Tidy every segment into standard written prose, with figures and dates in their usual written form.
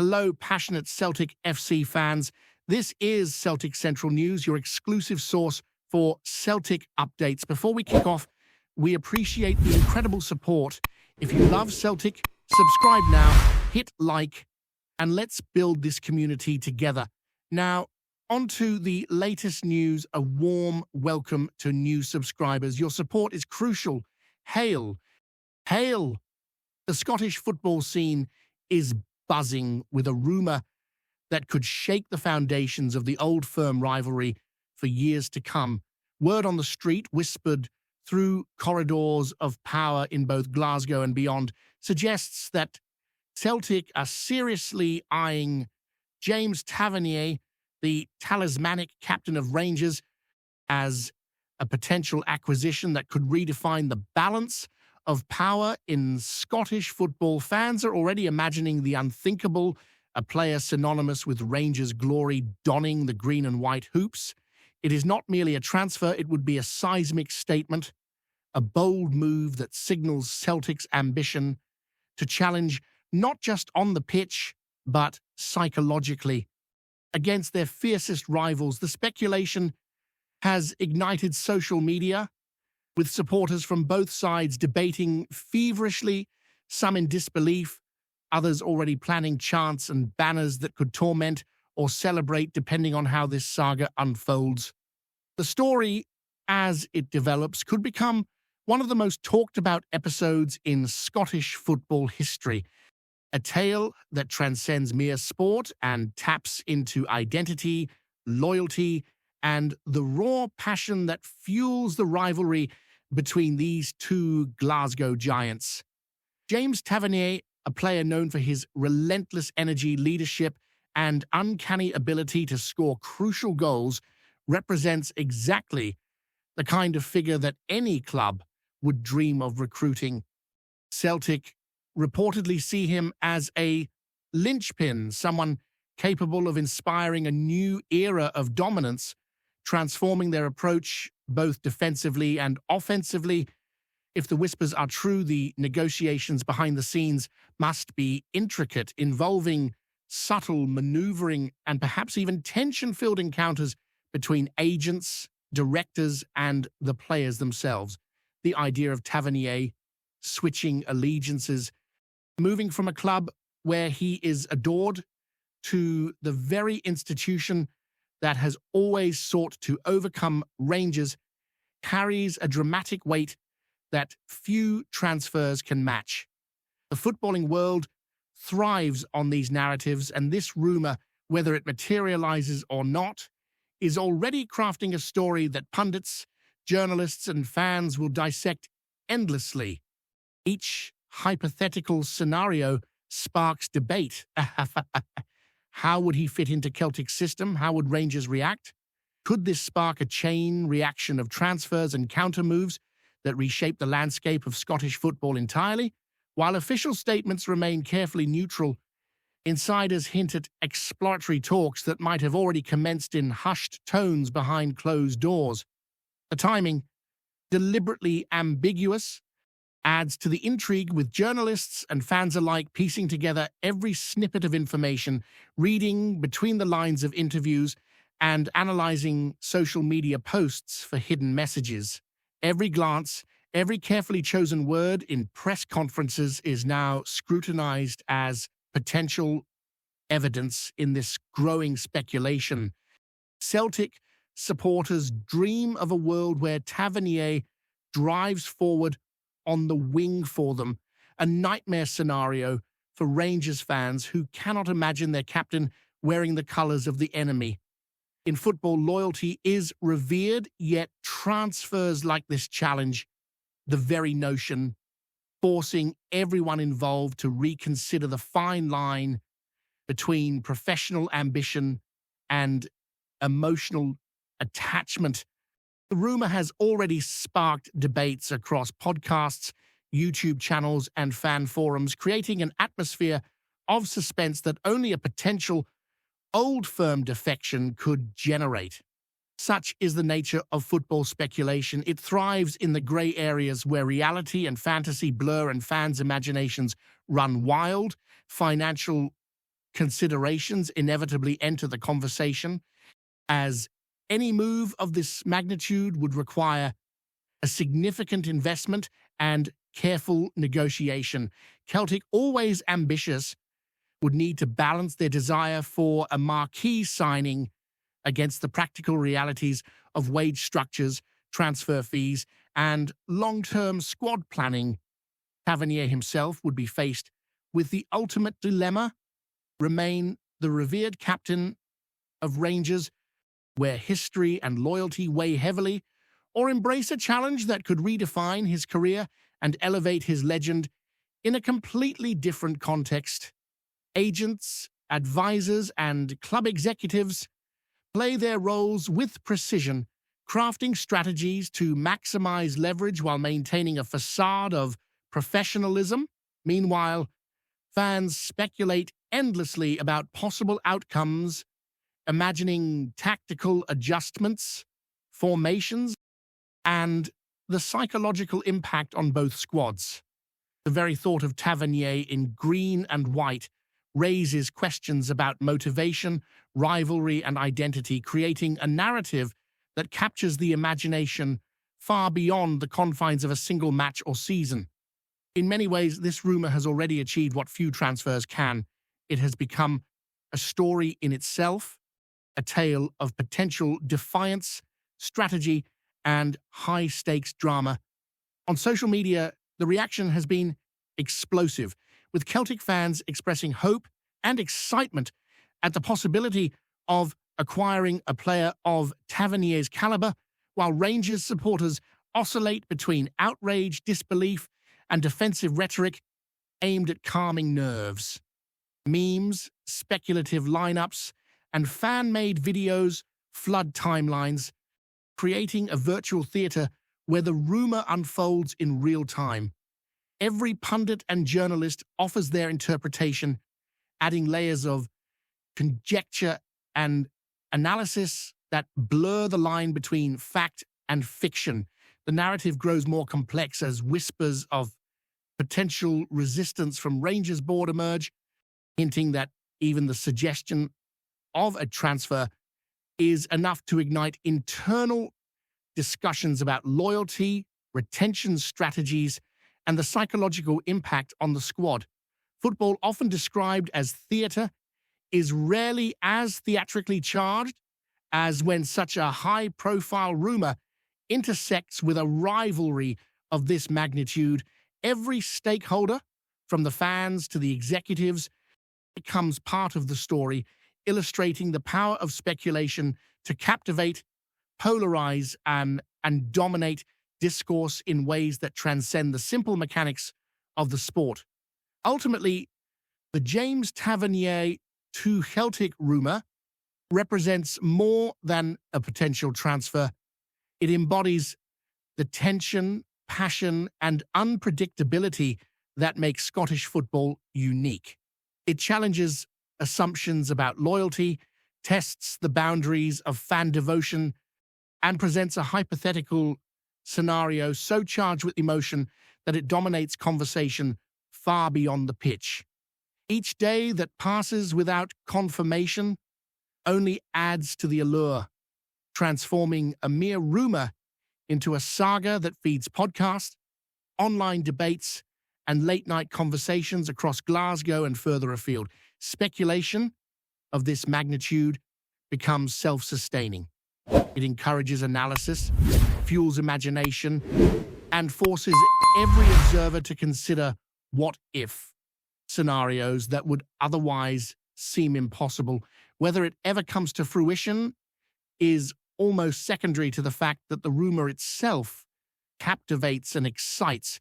Hello, passionate Celtic FC fans. This is Celtic Central News, your exclusive source for Celtic updates. Before we kick off, we appreciate the incredible support. If you love Celtic, subscribe now, hit like, and let's build this community together. Now, on to the latest news. A warm welcome to new subscribers. Your support is crucial. Hail! Hail! The Scottish football scene is buzzing with a rumour that could shake the foundations of the old firm rivalry for years to come. Word on the street, whispered through corridors of power in both Glasgow and beyond, suggests that Celtic are seriously eyeing James Tavernier, the talismanic captain of Rangers, as a potential acquisition that could redefine the balance of power in Scottish football. Fans are already imagining the unthinkable, a player synonymous with Rangers' glory donning the green and white hoops. It is not merely a transfer, it would be a seismic statement, a bold move that signals Celtic's ambition to challenge not just on the pitch, but psychologically against their fiercest rivals. The speculation has ignited social media, with supporters from both sides debating feverishly, some in disbelief, others already planning chants and banners that could torment or celebrate depending on how this saga unfolds. The story, as it develops, could become one of the most talked about episodes in Scottish football history. A tale that transcends mere sport and taps into identity, loyalty, and the raw passion that fuels the rivalry between these two Glasgow giants. James Tavernier, a player known for his relentless energy, leadership, and uncanny ability to score crucial goals, represents exactly the kind of figure that any club would dream of recruiting. Celtic reportedly see him as a linchpin, someone capable of inspiring a new era of dominance, transforming their approach both defensively and offensively. If the whispers are true, the negotiations behind the scenes must be intricate, involving subtle maneuvering and perhaps even tension-filled encounters between agents, directors, and the players themselves. The idea of Tavernier switching allegiances, moving from a club where he is adored to the very institution that has always sought to overcome Rangers, carries a dramatic weight that few transfers can match. The footballing world thrives on these narratives, and this rumour, whether it materializes or not, is already crafting a story that pundits, journalists, and fans will dissect endlessly. Each hypothetical scenario sparks debate. How would he fit into Celtic's system? How would Rangers react? Could this spark a chain reaction of transfers and counter moves that reshape the landscape of Scottish football entirely? While official statements remain carefully neutral, insiders hint at exploratory talks that might have already commenced in hushed tones behind closed doors. The timing, deliberately ambiguous, adds to the intrigue, with journalists and fans alike piecing together every snippet of information, reading between the lines of interviews, and analyzing social media posts for hidden messages. Every glance, every carefully chosen word in press conferences is now scrutinized as potential evidence in this growing speculation. Celtic supporters dream of a world where Tavernier drives forward on the wing for them, a nightmare scenario for Rangers fans who cannot imagine their captain wearing the colours of the enemy. In football, loyalty is revered, yet transfers like this challenge the very notion, forcing everyone involved to reconsider the fine line between professional ambition and emotional attachment. The rumour has already sparked debates across podcasts, YouTube channels, and fan forums, creating an atmosphere of suspense that only a potential old firm defection could generate. Such is the nature of football speculation. It thrives in the grey areas where reality and fantasy blur and fans' imaginations run wild. Financial considerations inevitably enter the conversation, as any move of this magnitude would require a significant investment and careful negotiation. Celtic, always ambitious, would need to balance their desire for a marquee signing against the practical realities of wage structures, transfer fees, and long-term squad planning. Tavernier himself would be faced with the ultimate dilemma: remain the revered captain of Rangers, where history and loyalty weigh heavily, or embrace a challenge that could redefine his career and elevate his legend in a completely different context. Agents, advisors, and club executives play their roles with precision, crafting strategies to maximize leverage while maintaining a facade of professionalism. Meanwhile, fans speculate endlessly about possible outcomes, imagining tactical adjustments, formations, and the psychological impact on both squads. The very thought of Tavernier in green and white raises questions about motivation, rivalry, and identity, creating a narrative that captures the imagination far beyond the confines of a single match or season. In many ways, this rumor has already achieved what few transfers can. It has become a story in itself, a tale of potential defiance, strategy, and high-stakes drama. On social media, the reaction has been explosive, with Celtic fans expressing hope and excitement at the possibility of acquiring a player of Tavernier's caliber, while Rangers supporters oscillate between outrage, disbelief, and defensive rhetoric aimed at calming nerves. Memes, speculative lineups, and fan-made videos flood timelines, creating a virtual theater where the rumor unfolds in real time. Every pundit and journalist offers their interpretation, adding layers of conjecture and analysis that blur the line between fact and fiction. The narrative grows more complex as whispers of potential resistance from Rangers board emerge, hinting that even the suggestion of a transfer is enough to ignite internal discussions about loyalty, retention strategies, and the psychological impact on the squad. Football, often described as theatre, is rarely as theatrically charged as when such a high-profile rumor intersects with a rivalry of this magnitude. Every stakeholder, from the fans to the executives, becomes part of the story, illustrating the power of speculation to captivate, polarize, and dominate discourse in ways that transcend the simple mechanics of the sport. Ultimately, the James Tavernier to Celtic rumor represents more than a potential transfer. It embodies the tension, passion, and unpredictability that make Scottish football unique. It challenges assumptions about loyalty, tests the boundaries of fan devotion, and presents a hypothetical scenario so charged with emotion that it dominates conversation far beyond the pitch. Each day that passes without confirmation only adds to the allure, transforming a mere rumor into a saga that feeds podcasts, online debates, and late-night conversations across Glasgow and further afield. Speculation of this magnitude becomes self-sustaining. It encourages analysis, fuels imagination, and forces every observer to consider what-if scenarios that would otherwise seem impossible. Whether it ever comes to fruition is almost secondary to the fact that the rumor itself captivates and excites,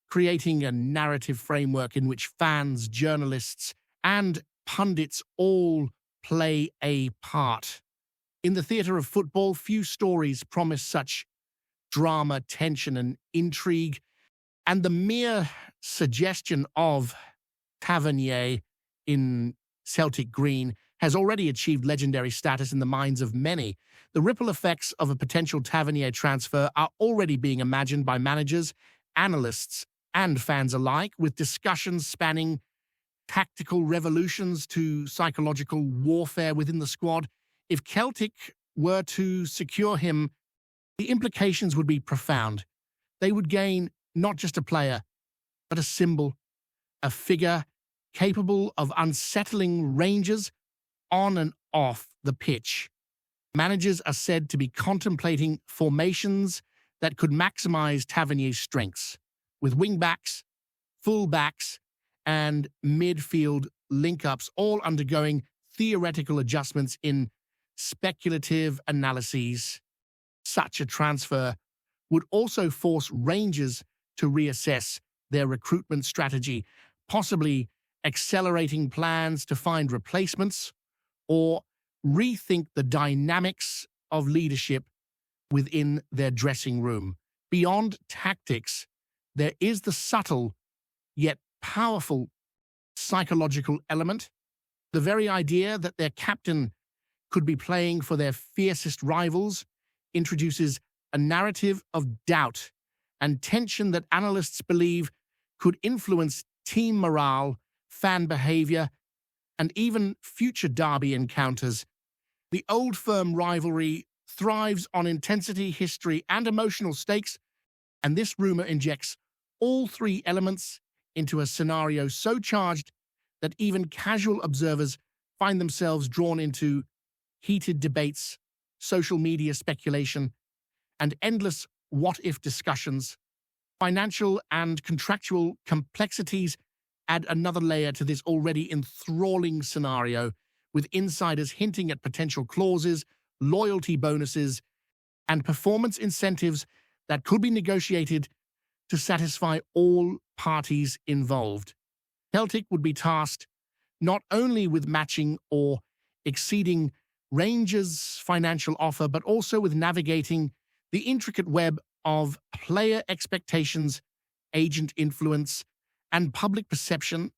creating a narrative framework in which fans, journalists, and pundits all play a part. In the theatre of football, few stories promise such drama, tension, and intrigue, and the mere suggestion of Tavernier in Celtic green has already achieved legendary status in the minds of many. The ripple effects of a potential Tavernier transfer are already being imagined by managers, analysts, and fans alike, with discussions spanning tactical revolutions to psychological warfare within the squad. If Celtic were to secure him, the implications would be profound. They would gain not just a player, but a symbol, a figure capable of unsettling ranges on and off the pitch. Managers are said to be contemplating formations that could maximize Tavernier's strengths, with wing-backs, full-backs, and midfield link-ups all undergoing theoretical adjustments in speculative analyses. Such a transfer would also force Rangers to reassess their recruitment strategy, possibly accelerating plans to find replacements or rethink the dynamics of leadership within their dressing room. Beyond tactics, there is the subtle yet powerful psychological element. The very idea that their captain could be playing for their fiercest rivals introduces a narrative of doubt and tension that analysts believe could influence team morale, fan behavior, and even future derby encounters. The old firm rivalry thrives on intensity, history, and emotional stakes, and this rumor injects all three elements into a scenario so charged that even casual observers find themselves drawn into heated debates, social media speculation, and endless what-if discussions. Financial and contractual complexities add another layer to this already enthralling scenario, with insiders hinting at potential clauses, loyalty bonuses, and performance incentives that could be negotiated to satisfy all parties involved. Celtic would be tasked not only with matching or exceeding Rangers' financial offer, but also with navigating the intricate web of player expectations, agent influence, and public perception.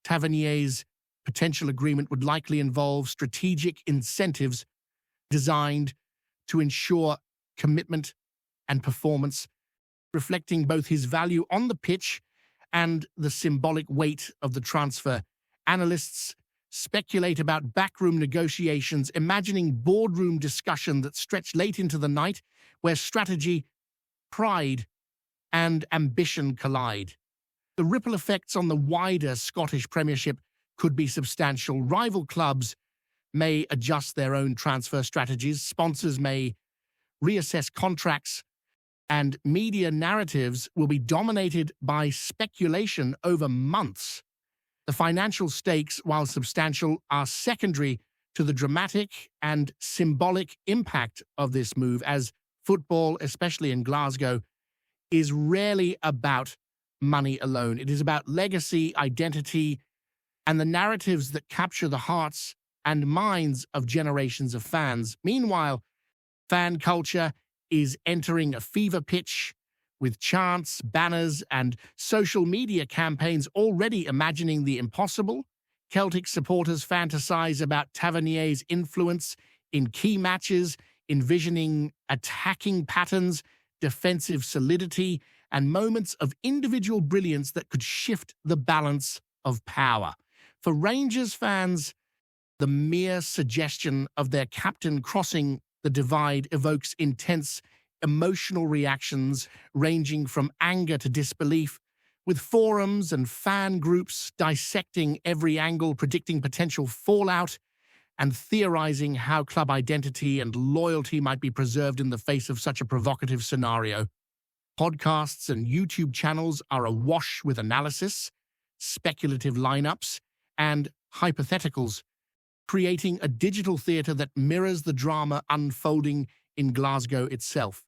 Tavernier's potential agreement would likely involve strategic incentives designed to ensure commitment and performance, reflecting both his value on the pitch and the symbolic weight of the transfer. Analysts speculate about backroom negotiations, imagining boardroom discussion that stretch late into the night, where strategy, pride, and ambition collide. The ripple effects on the wider Scottish Premiership could be substantial. Rival clubs may adjust their own transfer strategies, sponsors may reassess contracts, and media narratives will be dominated by speculation over months. The financial stakes, while substantial, are secondary to the dramatic and symbolic impact of this move, as football, especially in Glasgow, is rarely about money alone. It is about legacy, identity, and the narratives that capture the hearts and minds of generations of fans. Meanwhile, fan culture is entering a fever pitch, with chants, banners, and social media campaigns already imagining the impossible. Celtic supporters fantasize about Tavernier's influence in key matches, envisioning attacking patterns, defensive solidity, and moments of individual brilliance that could shift the balance of power. For Rangers fans, the mere suggestion of their captain crossing the divide evokes intense emotional reactions ranging from anger to disbelief, with forums and fan groups dissecting every angle, predicting potential fallout, and theorizing how club identity and loyalty might be preserved in the face of such a provocative scenario. Podcasts and YouTube channels are awash with analysis, speculative lineups, and hypotheticals, creating a digital theater that mirrors the drama unfolding in Glasgow itself.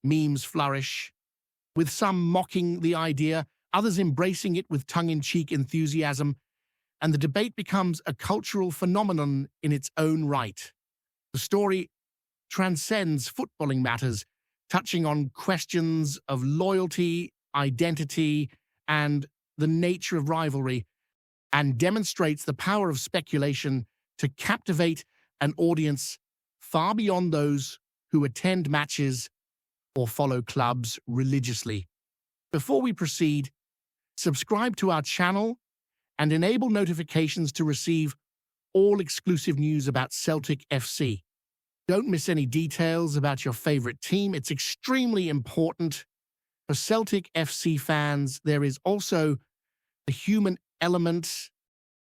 Memes flourish, with some mocking the idea, others embracing it with tongue-in-cheek enthusiasm, and the debate becomes a cultural phenomenon in its own right. The story transcends footballing matters, touching on questions of loyalty, identity, and the nature of rivalry, and demonstrates the power of speculation to captivate an audience far beyond those who attend matches or follow clubs religiously. Before we proceed, subscribe to our channel and enable notifications to receive all exclusive news about Celtic FC. Don't miss any details about your favorite team. It's extremely important. For Celtic FC fans, there is also the human element,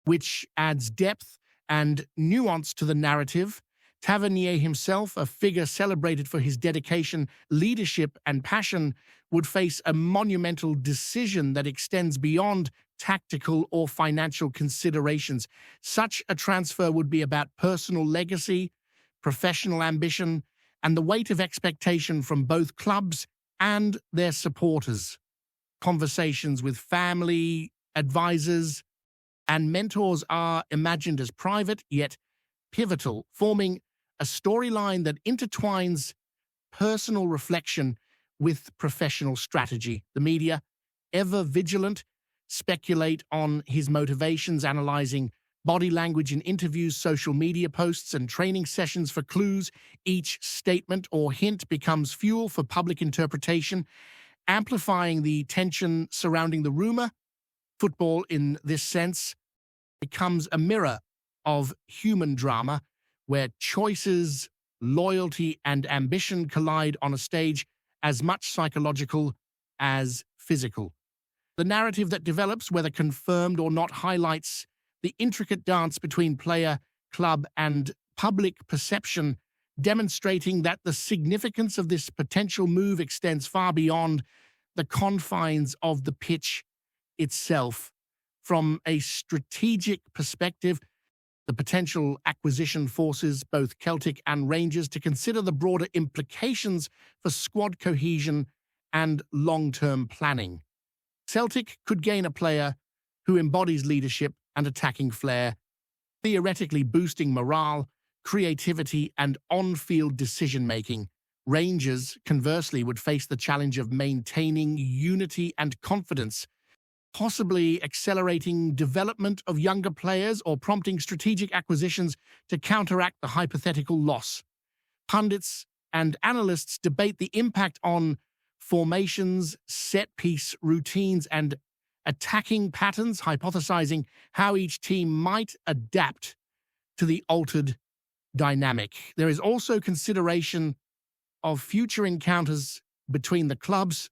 which adds depth and nuance to the narrative. Tavernier himself, a figure celebrated for his dedication, leadership, and passion, would face a monumental decision that extends beyond tactical or financial considerations. Such a transfer would be about personal legacy, professional ambition, and the weight of expectation from both clubs and their supporters. Conversations with family, advisors, and mentors are imagined as private yet pivotal, forming a storyline that intertwines personal reflection with professional strategy. The media, ever vigilant, speculate on his motivations, analyzing body language in interviews, social media posts, and training sessions for clues. Each statement or hint becomes fuel for public interpretation, amplifying the tension surrounding the rumor. Football, in this sense, becomes a mirror of human drama, where choices, loyalty, and ambition collide on a stage as much psychological as physical. The narrative that develops, whether confirmed or not, highlights the intricate dance between player, club, and public perception, demonstrating that the significance of this potential move extends far beyond the confines of the pitch itself. From a strategic perspective, the potential acquisition forces both Celtic and Rangers to consider the broader implications for squad cohesion and long-term planning. Celtic could gain a player who embodies leadership and attacking flair, theoretically boosting morale, creativity, and on-field decision-making. Rangers, conversely, would face the challenge of maintaining unity and confidence, possibly accelerating development of younger players or prompting strategic acquisitions to counteract the hypothetical loss. Pundits and analysts debate the impact on formations, set-piece routines, and attacking patterns, hypothesizing how each team might adapt to the altered dynamic. There is also consideration of future encounters between the clubs,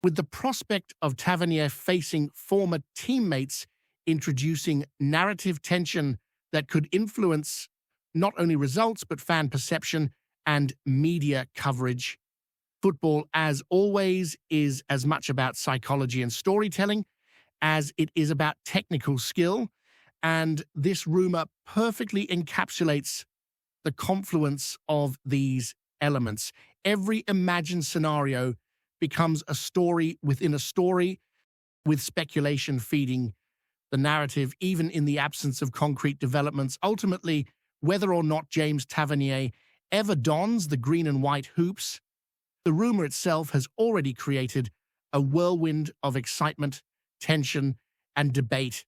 with the prospect of Tavernier facing former teammates, introducing narrative tension that could influence not only results but fan perception and media coverage. Football, as always, is as much about psychology and storytelling as it is about technical skill, and this rumor perfectly encapsulates the confluence of these elements. Every imagined scenario becomes a story within a story, with speculation feeding the narrative, even in the absence of concrete developments. Ultimately, whether or not James Tavernier ever dons the green and white hoops, the rumor itself has already created a whirlwind of excitement, tension, and debate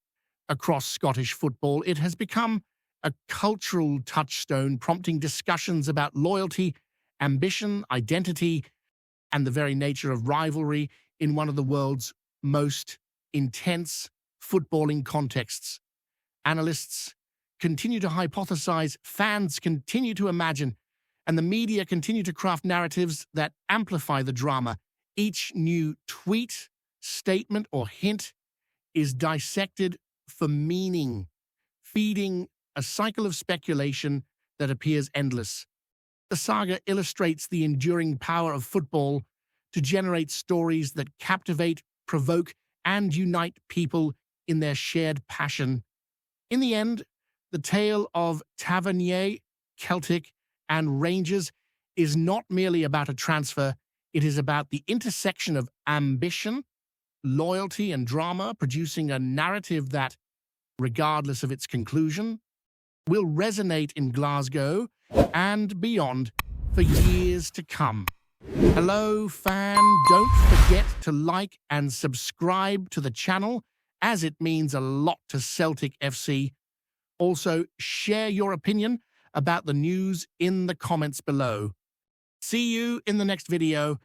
across Scottish football. It has become a cultural touchstone, prompting discussions about loyalty, ambition, identity, and the very nature of rivalry in one of the world's most intense footballing contexts. Analysts continue to hypothesize, fans continue to imagine, and the media continue to craft narratives that amplify the drama. Each new tweet, statement, or hint is dissected for meaning, feeding a cycle of speculation that appears endless. The saga illustrates the enduring power of football to generate stories that captivate, provoke, and unite people in their shared passion. In the end, the tale of Tavernier, Celtic, and Rangers is not merely about a transfer, it is about the intersection of ambition, loyalty, and drama, producing a narrative that, regardless of its conclusion, will resonate in Glasgow and beyond for years to come. Hello, fan. Don't forget to like and subscribe to the channel, as it means a lot to Celtic FC. Also, share your opinion about the news in the comments below. See you in the next video.